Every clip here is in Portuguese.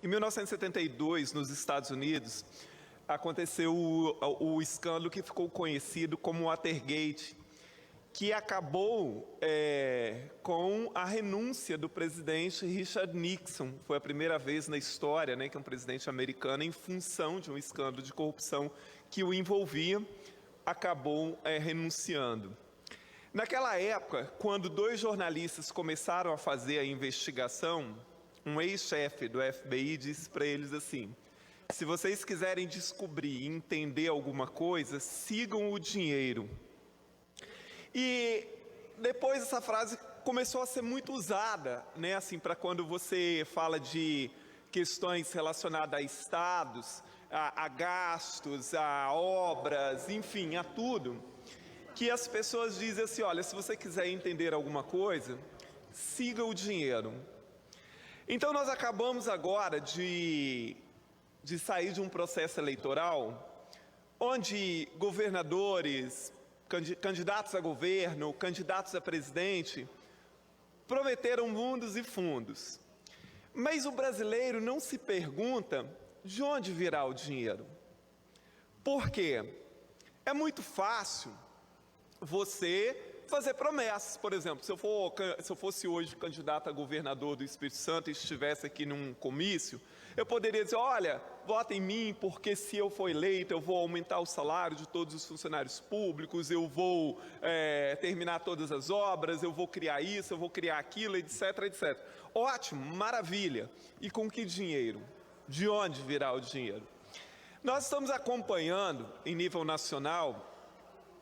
Em 1972, nos Estados Unidos, aconteceu o escândalo que ficou conhecido como Watergate, que acabou com a renúncia do presidente Richard Nixon. Foi a primeira vez na história, que um presidente americano, em função de um escândalo de corrupção que o envolvia, acabou renunciando. Naquela época, quando 2 jornalistas começaram a fazer a investigação, um ex-chefe do FBI disse para eles assim: se vocês quiserem descobrir e entender alguma coisa, sigam o dinheiro. E depois essa frase começou a ser muito usada, assim, para quando você fala de questões relacionadas a estados, a gastos, a obras, enfim, a tudo, que as pessoas dizem assim: olha, se você quiser entender alguma coisa, siga o dinheiro. Então nós acabamos agora de sair de um processo eleitoral onde governadores, candidatos a governo, candidatos a presidente, prometeram mundos e fundos. Mas o brasileiro não se pergunta de onde virá o dinheiro. Por quê? É muito fácil você fazer promessas. Por exemplo, se eu fosse hoje candidato a governador do Espírito Santo e estivesse aqui num comício, eu poderia dizer: olha, vota em mim, porque se eu for eleito, eu vou aumentar o salário de todos os funcionários públicos, eu vou terminar todas as obras, eu vou criar isso, eu vou criar aquilo, etc, etc. Ótimo, maravilha. E com que dinheiro? De onde virá o dinheiro? Nós estamos acompanhando, em nível nacional,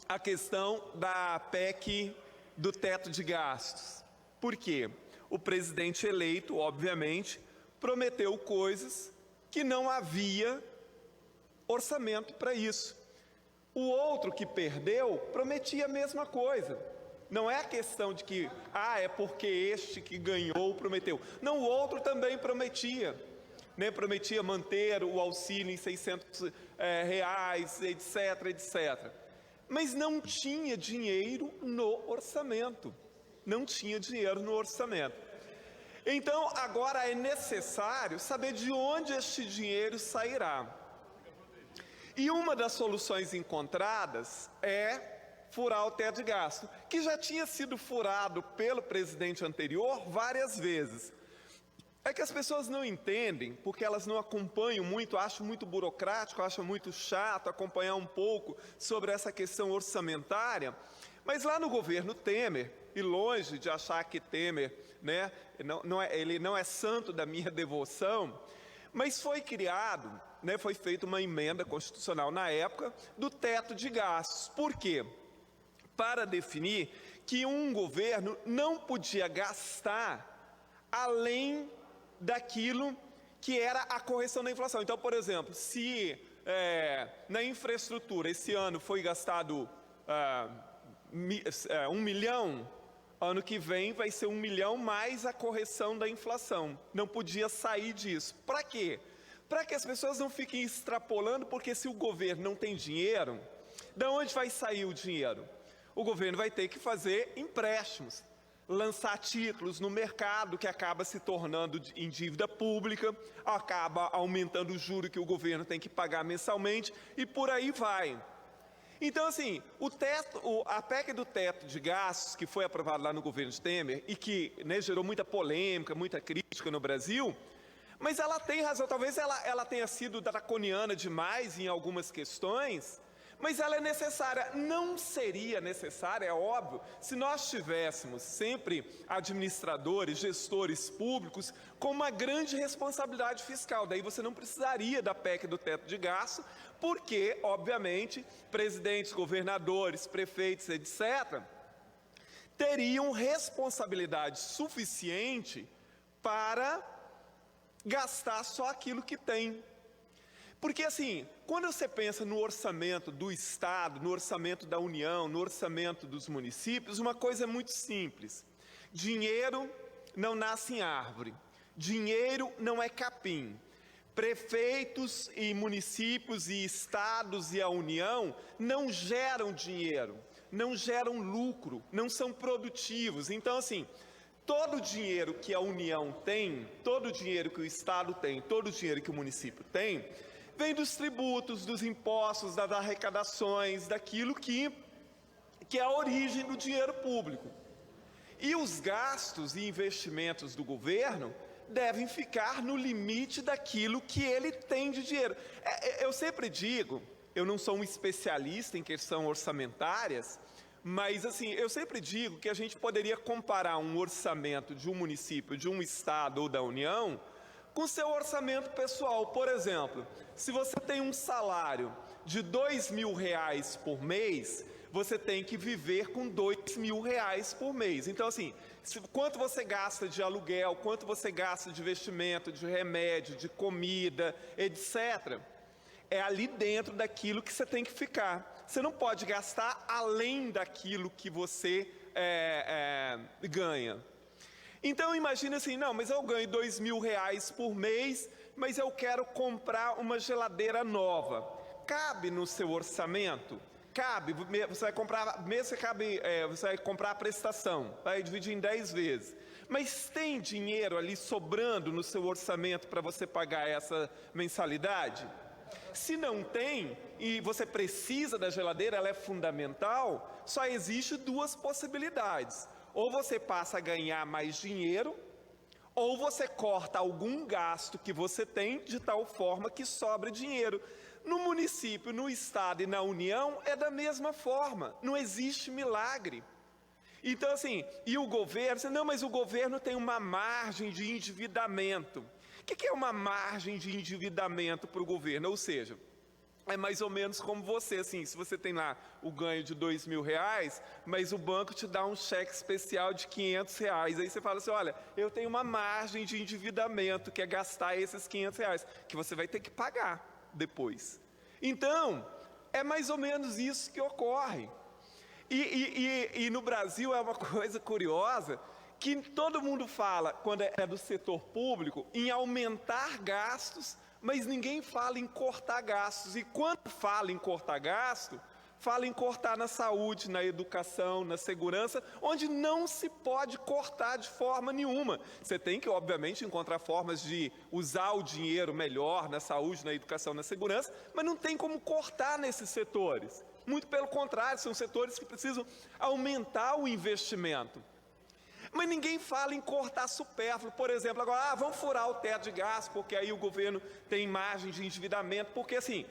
a questão da PEC do teto de gastos. Por quê? O presidente eleito, obviamente, prometeu coisas que não havia orçamento para isso. O outro que perdeu prometia a mesma coisa. Não é a questão de que, é porque este que ganhou prometeu. Não, o outro também prometia. Prometia manter o auxílio em R$600, etc, etc. Mas não tinha dinheiro no orçamento. Não tinha dinheiro no orçamento. Então, agora é necessário saber de onde este dinheiro sairá. E uma das soluções encontradas é furar o teto de gasto, que já tinha sido furado pelo presidente anterior várias vezes. É que as pessoas não entendem, porque elas não acompanham muito, acham muito burocrático, acham muito chato acompanhar um pouco sobre essa questão orçamentária. Mas lá no governo Temer, e longe de achar que Temer, ele não é santo da minha devoção, mas foi criado, foi feita uma emenda constitucional na época do teto de gastos. Por quê? Para definir que um governo não podia gastar além daquilo que era a correção da inflação. Então, por exemplo, se na infraestrutura esse ano foi gastado 1 milhão, ano que vem vai ser 1 milhão mais a correção da inflação. Não podia sair disso. Para quê? Para que as pessoas não fiquem extrapolando, porque se o governo não tem dinheiro, de onde vai sair o dinheiro? O governo vai ter que fazer empréstimos, lançar títulos no mercado, que acaba se tornando em dívida pública, acaba aumentando o juro que o governo tem que pagar mensalmente, e por aí vai. Então, assim, a PEC do teto de gastos, que foi aprovada lá no governo de Temer, e que gerou muita polêmica, muita crítica no Brasil, mas ela tem razão. Talvez ela tenha sido draconiana demais em algumas questões, mas ela é necessária. Não seria necessária, é óbvio, se nós tivéssemos sempre administradores, gestores públicos com uma grande responsabilidade fiscal. Daí você não precisaria da PEC do teto de gasto, porque, obviamente, presidentes, governadores, prefeitos, etc., teriam responsabilidade suficiente para gastar só aquilo que tem. Porque, assim, quando você pensa no orçamento do Estado, no orçamento da União, no orçamento dos municípios, uma coisa é muito simples: dinheiro não nasce em árvore, dinheiro não é capim. Prefeitos e municípios e estados e a União não geram dinheiro, não geram lucro, não são produtivos. Então, assim, todo o dinheiro que a União tem, todo o dinheiro que o Estado tem, todo o dinheiro que o município tem, vem dos tributos, dos impostos, das arrecadações, daquilo que é a origem do dinheiro público. E os gastos e investimentos do governo devem ficar no limite daquilo que ele tem de dinheiro. Eu sempre digo, eu não sou um especialista em questões orçamentárias, mas assim, eu sempre digo que a gente poderia comparar um orçamento de um município, de um estado ou da União, com seu orçamento pessoal. Por exemplo, se você tem um salário de R$2.000 por mês, você tem que viver com R$2.000 por mês. Então assim, quanto você gasta de aluguel, quanto você gasta de investimento, de remédio, de comida, etc., é ali dentro daquilo que você tem que ficar. Você não pode gastar além daquilo que você ganha. Então imagine assim, não, mas eu ganho R$2.000 por mês, mas eu quero comprar uma geladeira nova. Cabe no seu orçamento? Cabe, você vai comprar, você vai comprar a prestação, vai dividir em 10 vezes. Mas tem dinheiro ali sobrando no seu orçamento para você pagar essa mensalidade? Se não tem, e você precisa da geladeira, ela é fundamental, só existe duas possibilidades. Ou você passa a ganhar mais dinheiro, ou você corta algum gasto que você tem de tal forma que sobre dinheiro. No município, no estado e na União é da mesma forma, não existe milagre. Então assim, e o governo, não, mas o governo tem uma margem de endividamento. O que é uma margem de endividamento para o governo? Ou seja, é mais ou menos como você, assim, se você tem lá o ganho de R$2.000, mas o banco te dá um cheque especial de R$500, aí você fala assim, olha, eu tenho uma margem de endividamento, que é gastar esses R$500, que você vai ter que pagar depois. Então, é mais ou menos isso que ocorre. E no Brasil é uma coisa curiosa, que todo mundo fala, quando é do setor público, em aumentar gastos, mas ninguém fala em cortar gastos. E quando fala em cortar gasto, fala em cortar na saúde, na educação, na segurança, onde não se pode cortar de forma nenhuma. Você tem que, obviamente, encontrar formas de usar o dinheiro melhor na saúde, na educação, na segurança, mas não tem como cortar nesses setores. Muito pelo contrário, são setores que precisam aumentar o investimento. Mas ninguém fala em cortar supérfluo. Por exemplo, agora, vamos furar o teto de gastos, porque aí o governo tem margem de endividamento, porque assim,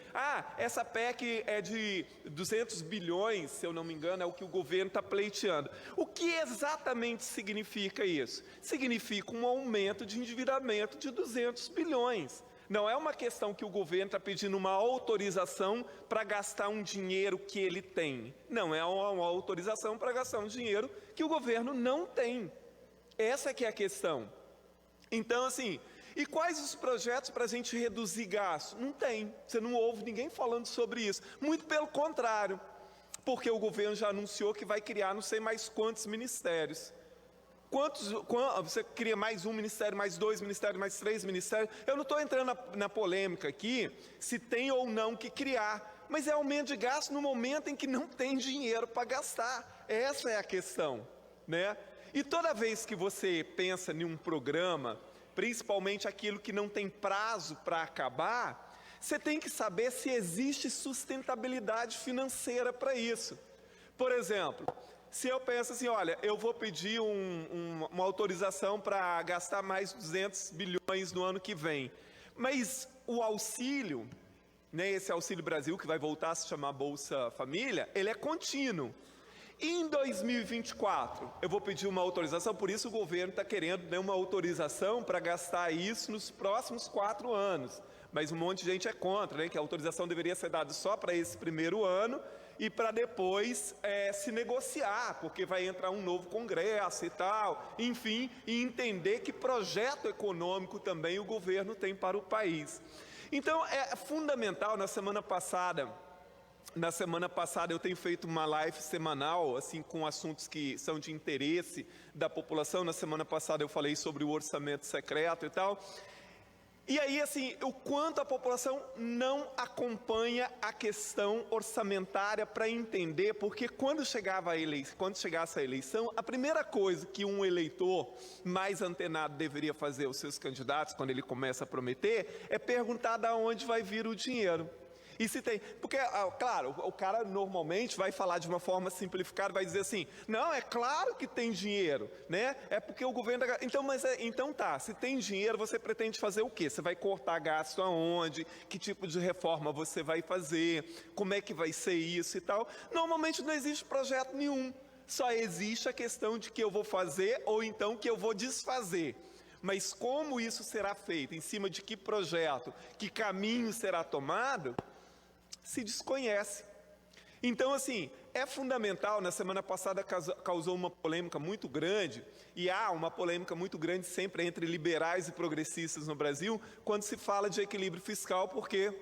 essa PEC é de 200 bilhões, se eu não me engano, é o que o governo está pleiteando. O que exatamente significa isso? Significa um aumento de endividamento de 200 bilhões. Não é uma questão que o governo está pedindo uma autorização para gastar um dinheiro que ele tem. Não, é uma autorização para gastar um dinheiro que o governo não tem. Essa que é a questão. Então, assim, e quais os projetos para a gente reduzir gastos? Não tem. Você não ouve ninguém falando sobre isso. Muito pelo contrário, porque o governo já anunciou que vai criar não sei mais quantos ministérios. Você cria mais um ministério, mais 2 ministérios, mais 3 ministérios. Eu não estou entrando na polêmica aqui, se tem ou não que criar, mas é aumento de gasto no momento em que não tem dinheiro para gastar. Essa é a questão, né? E toda vez que você pensa em um programa, principalmente aquilo que não tem prazo para acabar, você tem que saber se existe sustentabilidade financeira para isso. Por exemplo, se eu penso assim, olha, eu vou pedir uma autorização para gastar mais 200 bilhões no ano que vem, mas o auxílio, né, esse Auxílio Brasil, que vai voltar a se chamar Bolsa Família, ele é contínuo. E em 2024, eu vou pedir uma autorização, por isso o governo está querendo, né, uma autorização para gastar isso nos próximos 4 anos. Mas um monte de gente é contra, né, que a autorização deveria ser dada só para esse primeiro ano, e para depois se negociar, porque vai entrar um novo Congresso e tal, enfim, e entender que projeto econômico também o governo tem para o país. Então é fundamental. Na semana passada eu tenho feito uma live semanal, assim, com assuntos que são de interesse da população. Na semana passada eu falei sobre o orçamento secreto e tal. E aí, assim, o quanto a população não acompanha a questão orçamentária para entender, porque quando chegasse a eleição, a primeira coisa que um eleitor mais antenado deveria fazer aos seus candidatos, quando ele começa a prometer, é perguntar de onde vai vir o dinheiro. E se tem, porque, claro, o cara normalmente vai falar de uma forma simplificada, vai dizer assim, não, é claro que tem dinheiro, né? É porque o governo... Então tá, se tem dinheiro, você pretende fazer o quê? Você vai cortar gasto aonde? Que tipo de reforma você vai fazer? Como é que vai ser isso e tal? Normalmente não existe projeto nenhum, só existe a questão de que eu vou fazer ou então que eu vou desfazer. Mas como isso será feito? Em cima de que projeto? Que caminho será tomado? Se desconhece. Então, assim, é fundamental, na semana passada causou uma polêmica muito grande, e há uma polêmica muito grande sempre entre liberais e progressistas no Brasil, quando se fala de equilíbrio fiscal, porque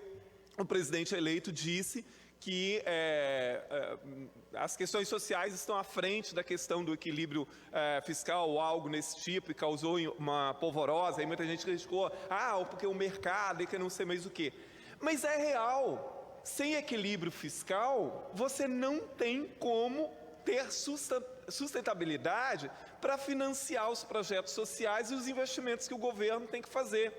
o presidente eleito disse que as questões sociais estão à frente da questão do equilíbrio fiscal ou algo nesse tipo, e causou uma polvorosa, aí muita gente criticou, porque o mercado e que não sei mais o quê. Mas é real. Sem equilíbrio fiscal, você não tem como ter sustentabilidade para financiar os projetos sociais e os investimentos que o governo tem que fazer,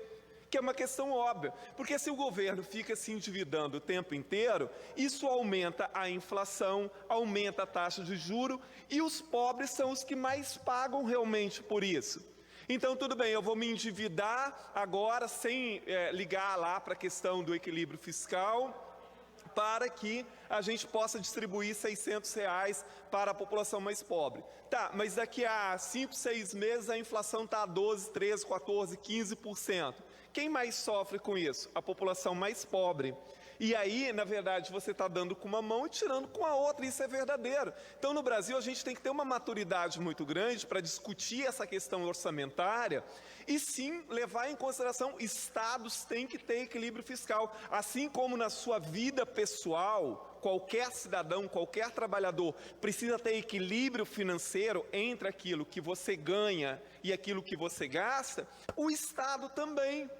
que é uma questão óbvia. Porque se o governo fica se endividando o tempo inteiro, isso aumenta a inflação, aumenta a taxa de juros, e os pobres são os que mais pagam realmente por isso. Então, tudo bem, eu vou me endividar agora, sem ligar lá para a questão do equilíbrio fiscal, para que a gente possa distribuir R$600 para a população mais pobre. Tá, mas daqui a 5, 6 meses a inflação está a 12, 13, 14, 15%. Quem mais sofre com isso? A população mais pobre. E aí, na verdade, você está dando com uma mão e tirando com a outra, isso é verdadeiro. Então, no Brasil, a gente tem que ter uma maturidade muito grande para discutir essa questão orçamentária e, sim, levar em consideração, estados têm que ter equilíbrio fiscal, assim como na sua vida pessoal, qualquer cidadão, qualquer trabalhador precisa ter equilíbrio financeiro entre aquilo que você ganha e aquilo que você gasta, o Estado também.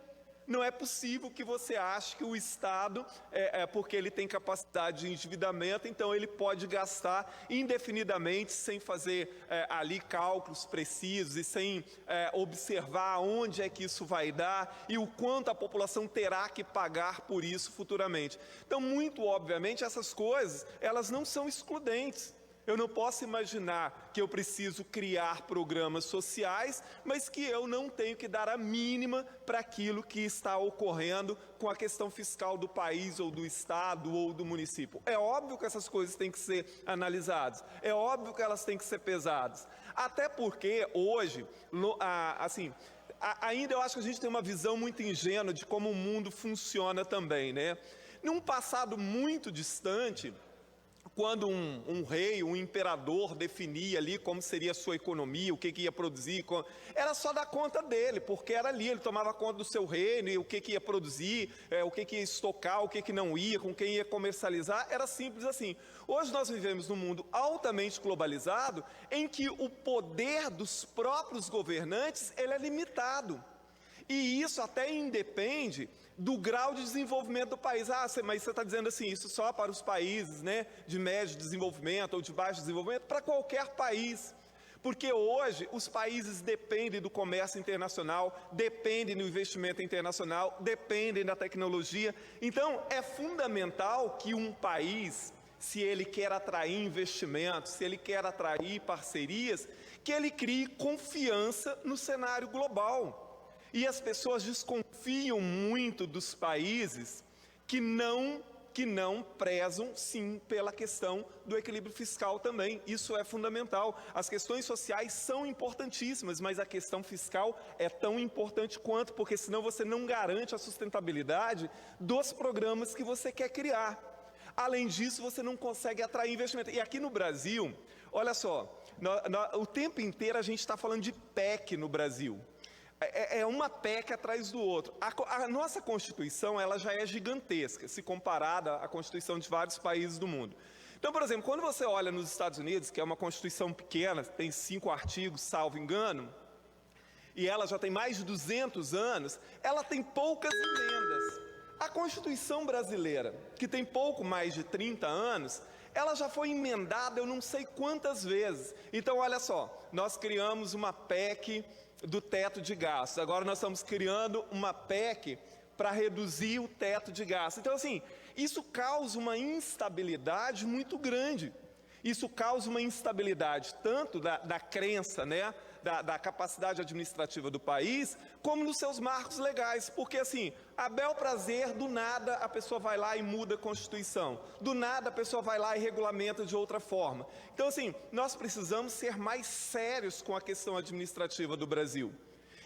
Não é possível que você ache que o Estado, porque ele tem capacidade de endividamento, então ele pode gastar indefinidamente sem fazer ali cálculos precisos e sem observar onde é que isso vai dar e o quanto a população terá que pagar por isso futuramente. Então, muito obviamente, essas coisas, elas não são excludentes. Eu não posso imaginar que eu preciso criar programas sociais, mas que eu não tenho que dar a mínima para aquilo que está ocorrendo com a questão fiscal do país, ou do estado, ou do município. É óbvio que essas coisas têm que ser analisadas, é óbvio que elas têm que ser pesadas. Até porque hoje, ainda eu acho que a gente tem uma visão muito ingênua de como o mundo funciona também, né? Num passado muito distante, quando um rei, um imperador definia ali como seria a sua economia, o que ia produzir, era só dar conta dele, porque era ali, ele tomava conta do seu reino, e o que ia produzir, o que ia estocar, o que não ia, com quem ia comercializar, era simples assim. Hoje nós vivemos num mundo altamente globalizado, em que o poder dos próprios governantes ele é limitado. E isso até independe do grau de desenvolvimento do país. Mas você está dizendo assim, isso só para os países, né, de médio desenvolvimento ou de baixo desenvolvimento? Para qualquer país. Porque hoje os países dependem do comércio internacional, dependem do investimento internacional, dependem da tecnologia. Então, é fundamental que um país, se ele quer atrair investimentos, se ele quer atrair parcerias, que ele crie confiança no cenário global. E as pessoas desconfiam muito dos países que não prezam, sim, pela questão do equilíbrio fiscal também. Isso é fundamental. As questões sociais são importantíssimas, mas a questão fiscal é tão importante quanto, porque senão você não garante a sustentabilidade dos programas que você quer criar. Além disso, você não consegue atrair investimento. E aqui no Brasil, olha só, o tempo inteiro a gente está falando de PEC no Brasil. É uma PEC atrás do outro. A nossa Constituição, ela já é gigantesca, se comparada à Constituição de vários países do mundo. Então, por exemplo, quando você olha nos Estados Unidos, que é uma Constituição pequena, tem 5 artigos, salvo engano, e ela já tem mais de 200 anos, ela tem poucas emendas. A Constituição brasileira, que tem pouco mais de 30 anos, ela já foi emendada eu não sei quantas vezes. Então, olha só, nós criamos uma PEC do teto de gastos, agora nós estamos criando uma PEC para reduzir o teto de gastos. Então, assim, isso causa uma instabilidade muito grande. Isso causa uma instabilidade tanto da crença, né, da capacidade administrativa do país, como nos seus marcos legais. Porque, assim, a bel prazer, do nada a pessoa vai lá e muda a Constituição. Do nada a pessoa vai lá e regulamenta de outra forma. Então, assim, nós precisamos ser mais sérios com a questão administrativa do Brasil.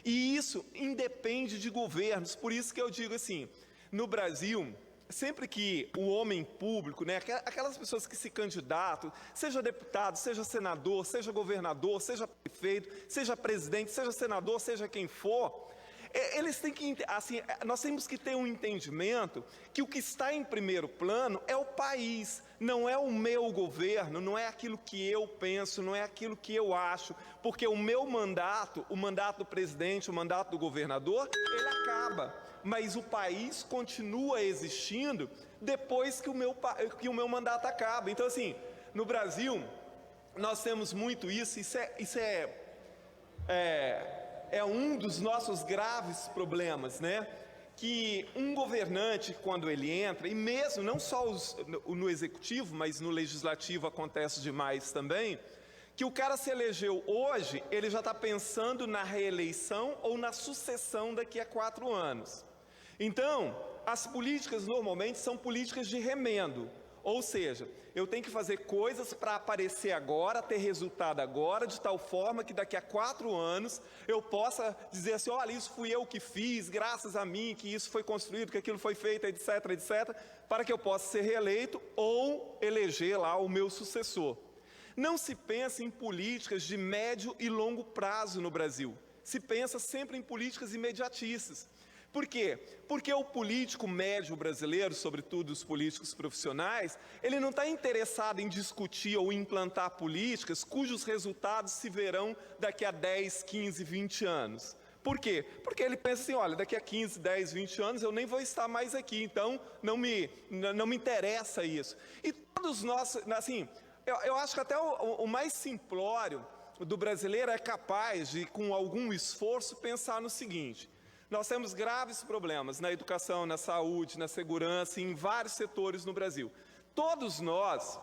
E isso independe de governos. Por isso que eu digo assim, no Brasil, sempre que o homem público, né, aquelas pessoas que se candidatam, seja deputado, seja senador, seja governador, seja prefeito, seja presidente, seja senador, seja quem for, eles têm que, assim, nós temos que ter um entendimento que o que está em primeiro plano é o país, não é o meu governo, não é aquilo que eu penso, não é aquilo que eu acho, porque o meu mandato, o mandato do presidente, o mandato do governador, ele acaba. Mas o país continua existindo depois que o meu mandato acaba. Então, assim, no Brasil, nós temos muito isso é um dos nossos graves problemas, né? Que um governante, quando ele entra, e mesmo não só no executivo, mas no legislativo acontece demais também, que o cara se elegeu hoje, ele já está pensando na reeleição ou na sucessão daqui a 4 anos. Então, as políticas normalmente são políticas de remendo, ou seja, eu tenho que fazer coisas para aparecer agora, ter resultado agora, de tal forma que daqui a 4 anos eu possa dizer assim, olha, isso fui eu que fiz, graças a mim, que isso foi construído, que aquilo foi feito, etc, etc, para que eu possa ser reeleito ou eleger lá o meu sucessor. Não se pensa em políticas de médio e longo prazo no Brasil, se pensa sempre em políticas imediatistas. Por quê? Porque o político médio brasileiro, sobretudo os políticos profissionais, ele não está interessado em discutir ou implantar políticas cujos resultados se verão daqui a 10, 15, 20 anos. Por quê? Porque ele pensa assim, olha, daqui a 15, 10, 20 anos eu nem vou estar mais aqui, então não me interessa isso. E todos nós, assim, eu acho que até o mais simplório do brasileiro é capaz de, com algum esforço, pensar no seguinte: nós temos graves problemas na educação, na saúde, na segurança, em vários setores no Brasil. Todos nós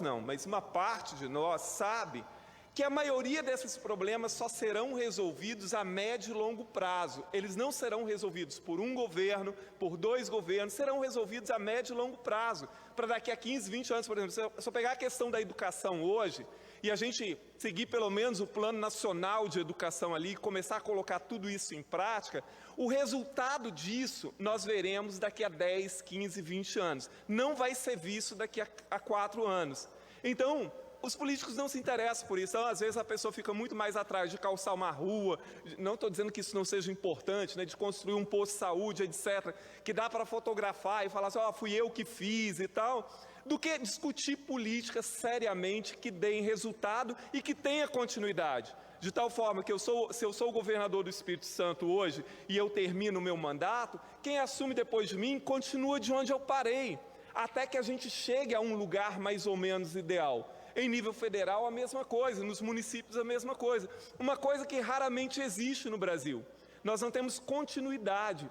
não, mas uma parte de nós sabe que a maioria desses problemas só serão resolvidos a médio e longo prazo. Eles não serão resolvidos por um governo, por 2 governos, serão resolvidos a médio e longo prazo. Para daqui a 15, 20 anos, por exemplo, se eu pegar a questão da educação hoje, e a gente seguir pelo menos o Plano Nacional de Educação ali, e começar a colocar tudo isso em prática, o resultado disso nós veremos daqui a 10, 15, 20 anos. Não vai ser visto daqui a 4 anos. Então, os políticos não se interessam por isso. Então, às vezes a pessoa fica muito mais atrás de calçar uma rua, não estou dizendo que isso não seja importante, né, de construir um posto de saúde, etc., que dá para fotografar e falar assim, fui eu que fiz e tal, do que discutir políticas seriamente que deem resultado e que tenha continuidade. De tal forma que se eu sou o governador do Espírito Santo hoje e eu termino o meu mandato, quem assume depois de mim continua de onde eu parei, até que a gente chegue a um lugar mais ou menos ideal. Em nível federal, a mesma coisa, nos municípios, a mesma coisa. Uma coisa que raramente existe no Brasil. Nós não temos continuidade.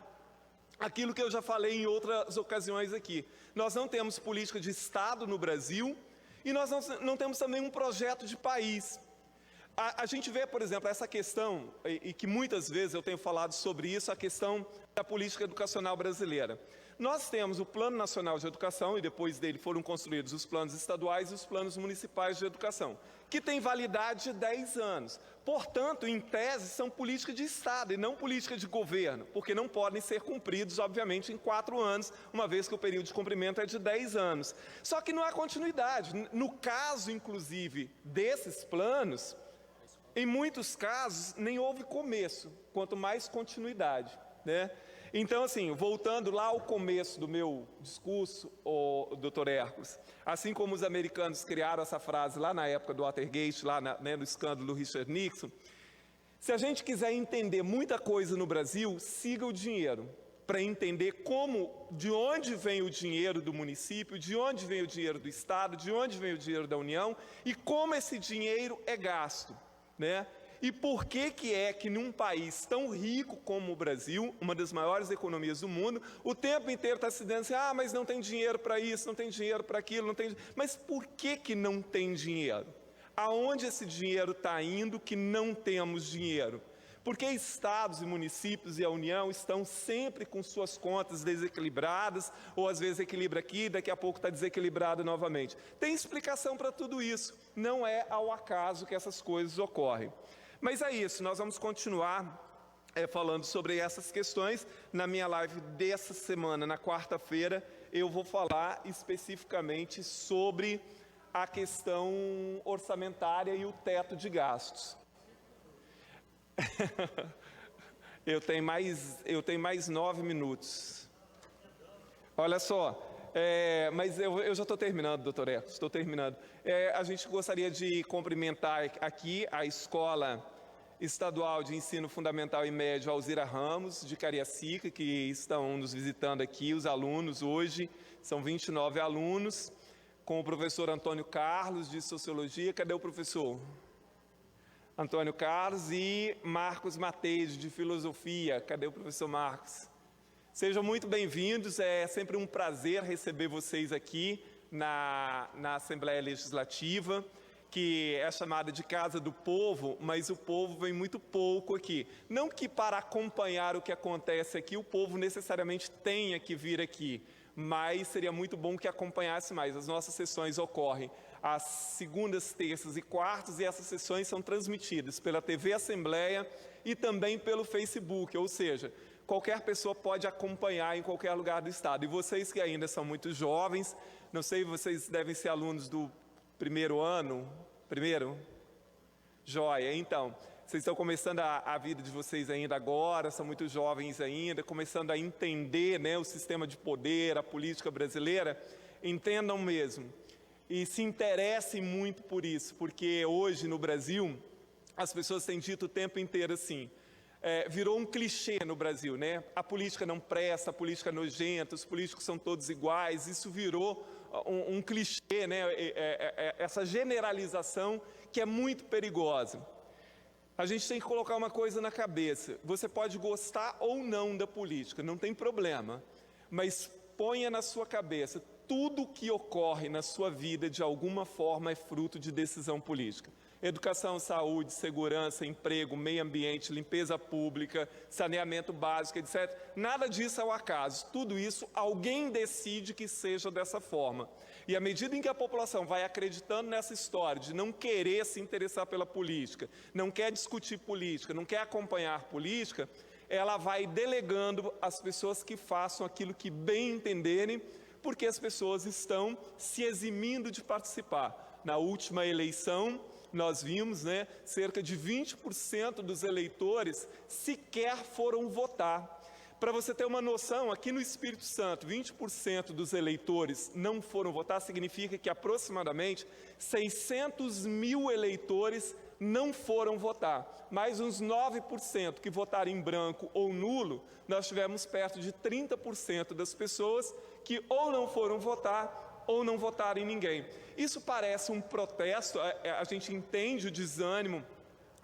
Aquilo que eu já falei em outras ocasiões aqui. Nós não temos política de Estado no Brasil e nós não temos também um projeto de país. A gente vê, por exemplo, essa questão, e que muitas vezes eu tenho falado sobre isso, a questão da política educacional brasileira. Nós temos o Plano Nacional de Educação, e depois dele foram construídos os planos estaduais e os planos municipais de educação, que têm validade de 10 anos. Portanto, em tese, são políticas de Estado e não política de governo, porque não podem ser cumpridos, obviamente, em 4 anos, uma vez que o período de cumprimento é de 10 anos. Só que não há continuidade. No caso, inclusive, desses planos, em muitos casos, nem houve começo, quanto mais continuidade, né? Então, assim, voltando lá ao começo do meu discurso, Dr. Hércules, assim como os americanos criaram essa frase lá na época do Watergate, lá no escândalo do Richard Nixon, Se a gente quiser entender muita coisa no Brasil, siga o dinheiro, para entender de onde vem o dinheiro do município, de onde vem o dinheiro do Estado, de onde vem o dinheiro da União e como esse dinheiro é gasto, né? E por que é que num país tão rico como o Brasil, uma das maiores economias do mundo, o tempo inteiro está se dizendo assim, mas não tem dinheiro para isso, não tem dinheiro para aquilo, não tem... Mas por que não tem dinheiro? Aonde esse dinheiro está indo que não temos dinheiro? Porque estados e municípios e a União estão sempre com suas contas desequilibradas, ou às vezes equilibra aqui, daqui a pouco está desequilibrado novamente. Tem explicação para tudo isso, não é ao acaso que essas coisas ocorrem. Mas é isso, nós vamos continuar falando sobre essas questões. Na minha live dessa semana, na quarta-feira, eu vou falar especificamente sobre a questão orçamentária e o teto de gastos. Eu tenho mais 9 minutos. Olha só, mas eu já estou terminando, doutor Eco, estou terminando. A gente gostaria de cumprimentar aqui a Escola Estadual de Ensino Fundamental e Médio Alzira Ramos, de Cariacica, que estão nos visitando aqui, os alunos hoje, são 29 alunos, com o professor Antônio Carlos, de Sociologia. Cadê o professor? Antônio Carlos e Marcos Mateus, de Filosofia. Cadê o professor Marcos? Sejam muito bem-vindos, é sempre um prazer receber vocês aqui na Assembleia Legislativa, que é chamada de Casa do Povo, mas o povo vem muito pouco aqui. Não que para acompanhar o que acontece aqui, o povo necessariamente tenha que vir aqui, mas seria muito bom que acompanhasse mais. As nossas sessões ocorrem às segundas, terças e quartas, e essas sessões são transmitidas pela TV Assembleia e também pelo Facebook, ou seja, qualquer pessoa pode acompanhar em qualquer lugar do Estado. E vocês que ainda são muito jovens, não sei, vocês devem ser alunos do primeiro ano? Primeiro? Joia, então, vocês estão começando a vida de vocês ainda agora, são muito jovens ainda, começando a entender, né, o sistema de poder, a política brasileira. Entendam mesmo e se interessem muito por isso, porque hoje no Brasil as pessoas têm dito o tempo inteiro assim, virou um clichê no Brasil, né? A política não presta, a política é nojenta, os políticos são todos iguais, isso virou um clichê, né? Essa generalização que é muito perigosa. A gente tem que colocar uma coisa na cabeça, você pode gostar ou não da política, não tem problema, mas ponha na sua cabeça, tudo que ocorre na sua vida de alguma forma é fruto de decisão política. Educação, saúde, segurança, emprego, meio ambiente, limpeza pública, saneamento básico, etc. Nada disso é ao acaso. Tudo isso alguém decide que seja dessa forma. E à medida em que a população vai acreditando nessa história de não querer se interessar pela política, não quer discutir política, não quer acompanhar política, ela vai delegando às pessoas que façam aquilo que bem entenderem, porque as pessoas estão se eximindo de participar. Na última eleição, nós vimos, né, cerca de 20% dos eleitores sequer foram votar. Para você ter uma noção, aqui no Espírito Santo, 20% dos eleitores não foram votar, significa que aproximadamente 600 mil eleitores não foram votar. Mais uns 9% que votaram em branco ou nulo, nós tivemos perto de 30% das pessoas que ou não foram votar ou não votaram em ninguém. Isso parece um protesto, a gente entende o desânimo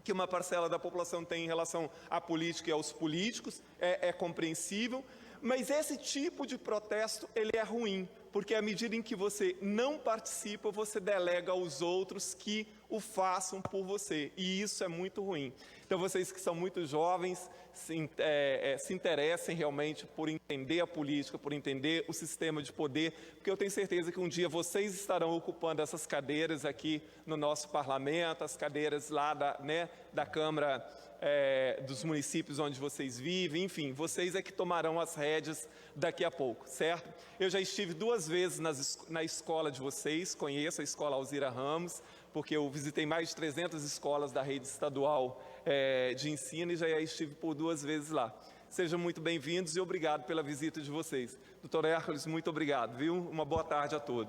que uma parcela da população tem em relação à política e aos políticos, é compreensível, mas esse tipo de protesto ele é ruim, porque à medida em que você não participa, você delega aos outros que o façam por você, e isso é muito ruim. Então vocês que são muito jovens, se interessem realmente por entender a política, por entender o sistema de poder, porque eu tenho certeza que um dia vocês estarão ocupando essas cadeiras aqui no nosso parlamento, as cadeiras lá da Câmara dos municípios onde vocês vivem, enfim, vocês é que tomarão as rédeas daqui a pouco, certo? Eu já estive 2 vezes na escola de vocês, conheço a Escola Alzira Ramos, porque eu visitei mais de 300 escolas da rede estadual de ensino e já estive por 2 vezes lá. Sejam muito bem-vindos e obrigado pela visita de vocês. Doutor Hércules, muito obrigado, viu? Uma boa tarde a todos.